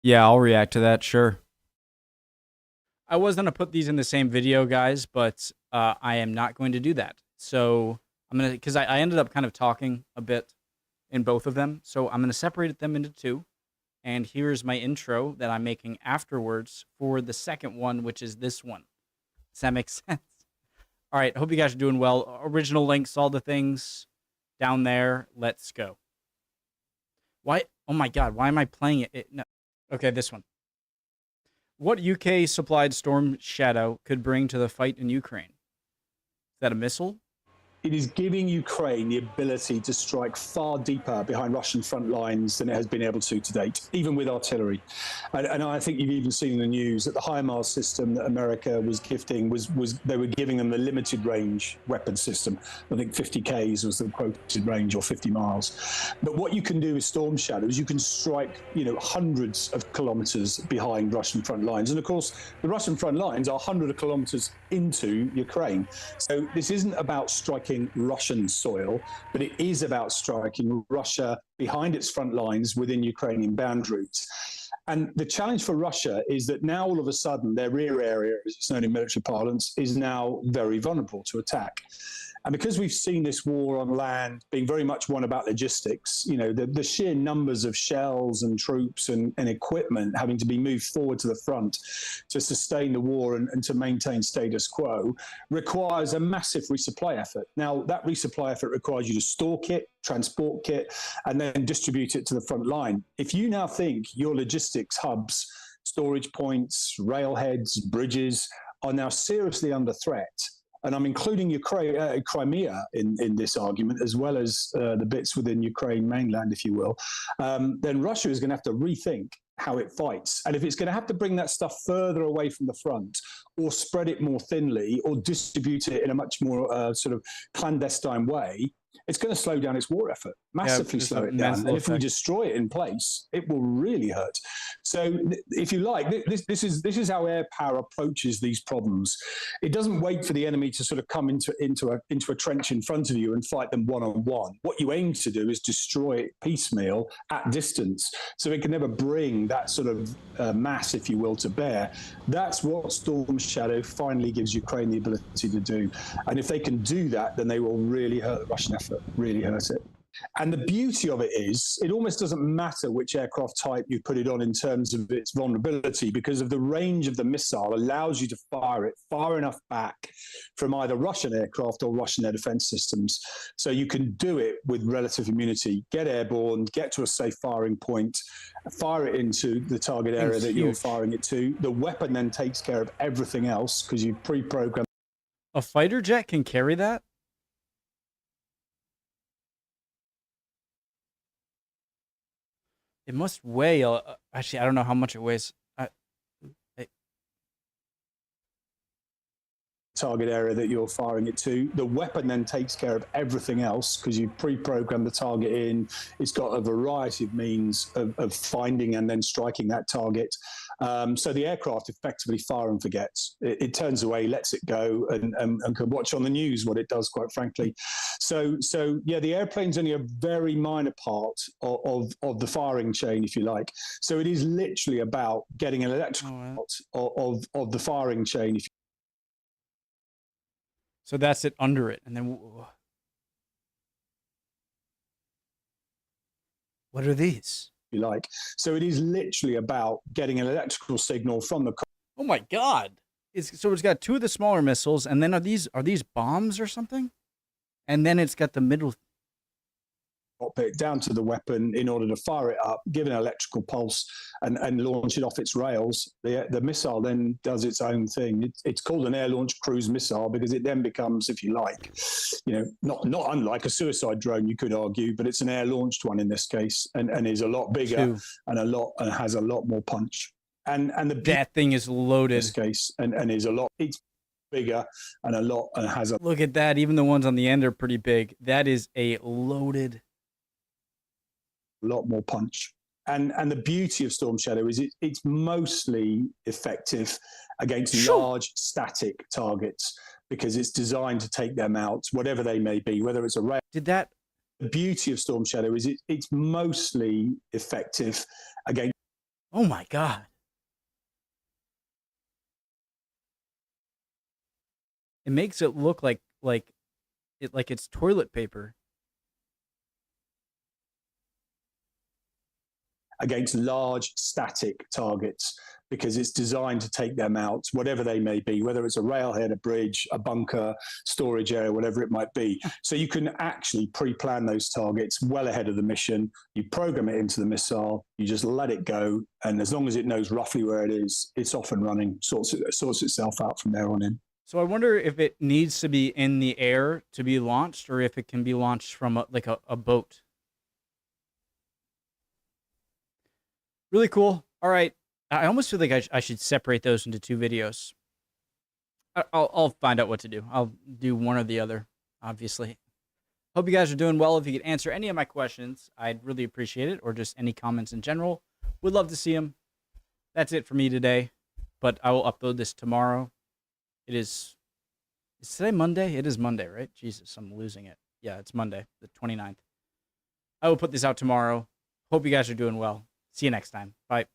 Yeah, I'll react to that, sure. I was going to put these in the same video, guys, but I am not going to do that. So I'm going to, because I ended up kind of talking a bit in both of them. So I'm going to separate them into two. And here's my intro that I'm making afterwards for the second one, which is this one. Does that make sense? All right, hope you guys are doing well. Original links, all the things down there. Let's go. Why? Oh my God, why am I playing it? No. Okay, this one. What UK-supplied Storm Shadow could bring to the fight in Ukraine? Is that a missile? It is giving Ukraine the ability to strike far deeper behind Russian front lines than it has been able to date, even with artillery. And I think you've even seen in the news that the HIMARS system that America was gifting was they were giving them the limited range weapon system. I think 50 Ks was the quoted range, or 50 miles. But what you can do with Storm Shadow is you can strike, hundreds of kilometers behind Russian front lines. And of course, the Russian front lines are hundreds of kilometers into Ukraine. So this isn't about striking Russian soil, but it is about striking Russia behind its front lines within Ukrainian boundaries. And the challenge for Russia is that now all of a sudden their rear area, as it's known in military parlance, is now very vulnerable to attack. And because we've seen this war on land being very much one about logistics, the sheer numbers of shells and troops and equipment having to be moved forward to the front to sustain the war and to maintain status quo requires a massive resupply effort. Now, that resupply effort requires you to store kit, transport kit, and then distribute it to the front line. If you now think your logistics hubs, storage points, railheads, bridges are now seriously under threat, and I'm including Crimea in this argument, as well as the bits within Ukraine mainland, if you will, then Russia is going to have to rethink how it fights. And if it's going to have to bring that stuff further away from the front, or spread it more thinly, or distribute it in a much more sort of clandestine way, it's going to slow down its war effort, massively slow it down. And if we destroy it in place, it will really hurt. So if you like, this is how air power approaches these problems. It doesn't wait for the enemy to sort of come into a trench in front of you and fight them one-on-one. What you aim to do is destroy it piecemeal at distance, so it can never bring that sort of mass, if you will, to bear. That's what Storm Shadow finally gives Ukraine the ability to do. And if they can do that, then they will really hurt the Russian effort, really hurt it. And the beauty of it is, it almost doesn't matter which aircraft type you put it on in terms of its vulnerability, because of the range of the missile allows you to fire it far enough back from either Russian aircraft or Russian air defense systems. So you can do it with relative immunity, get airborne, get to a safe firing point, fire it into the target area that you're firing it to. The weapon then takes care of everything else because you've pre-programmed. A fighter jet can carry that? It must weigh, actually, I don't know how much it weighs. Target area that you're firing it to. The weapon then takes care of everything else because you've pre-programmed the target in. It's got a variety of means of finding and then striking that target. So the aircraft effectively fire and forgets. It turns away, lets it go, and can watch on the news what it does, quite frankly. So yeah, the airplane's only a very minor part of the firing chain, if you like. So it is literally about getting an electrical part of the firing chain. So that's it under it. And then what are these? You like. So it is literally about getting an electrical signal from the. Oh my God. So it's got two of the smaller missiles, and then are these bombs or something? And then it's got the middle. It down to the weapon in order to fire it up, give an electrical pulse, and launch it off its rails. The missile then does its own thing. It's called an air launch cruise missile because it then becomes, if you like, not unlike a suicide drone, you could argue, but it's an air launched one in this case, and is a lot bigger and has a lot more punch. And that thing is loaded. In this case, and is a lot. It's bigger and a lot and has a. Look at that. Even the ones on the end are pretty big. That is a loaded. A lot more punch. And the beauty of Storm Shadow is it's mostly effective against large static targets because it's designed to take them out, whatever they may be, whether it's a rail. The beauty of Storm Shadow is it's mostly effective against. Oh my God. It makes it look like it's toilet paper. Against large static targets because it's designed to take them out, whatever they may be, whether it's a railhead, a bridge, a bunker, storage area, whatever it might be. So you can actually pre-plan those targets well ahead of the mission. You program it into the missile, you just let it go, and as long as it knows roughly where it is, it's off and running, sorts itself out from there on in. So I wonder if it needs to be in the air to be launched, or if it can be launched from a boat. Really cool. All right. I almost feel like I should separate those into 2 videos. I'll find out what to do. I'll do one or the other, obviously. Hope you guys are doing well. If you could answer any of my questions, I'd really appreciate it, or just any comments in general. Would love to see them. That's it for me today, but I will upload this tomorrow. Is today Monday? It is Monday, right? Jesus, I'm losing it. Yeah, it's Monday, the 29th. I will put this out tomorrow. Hope you guys are doing well. See you next time. Bye.